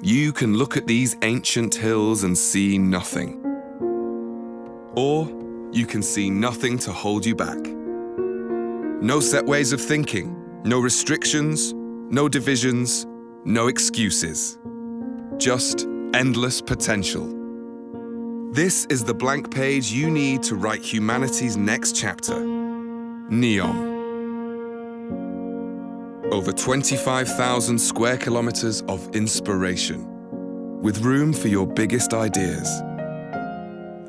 You can look at these ancient hills and see nothing. Or you can see nothing to hold you back. No set ways of thinking, no restrictions, no divisions, no excuses. Just endless potential. This is the blank page you need to write humanity's next chapter. Neom. Over 25,000 square kilometers of inspiration, with room for your biggest ideas.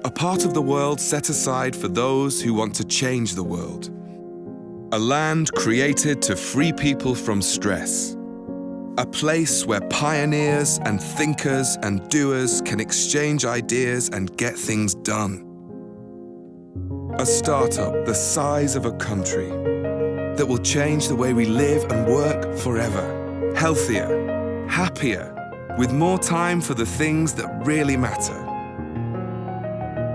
A part of the world set aside for those who want to change the world. A land created to free people from stress. A place where pioneers and thinkers and doers can exchange ideas and get things done. A startup the size of a country that will change the way we live and work forever. Healthier, happier, with more time for the things that really matter.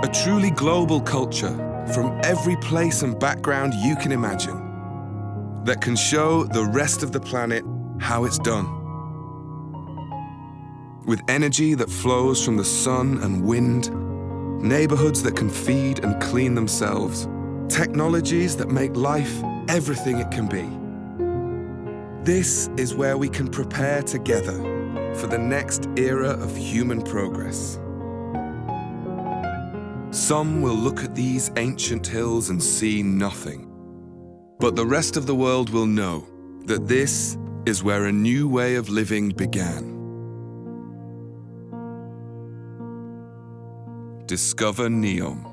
A truly global culture from every place and background you can imagine that can show the rest of the planet how it's done. With energy that flows from the sun and wind, neighborhoods that can feed and clean themselves, technologies that make life everything it can be. This is where we can prepare together for the next era of human progress. Some will look at these ancient hills and see nothing. But the rest of the world will know that this is where a new way of living began. Discover Neom.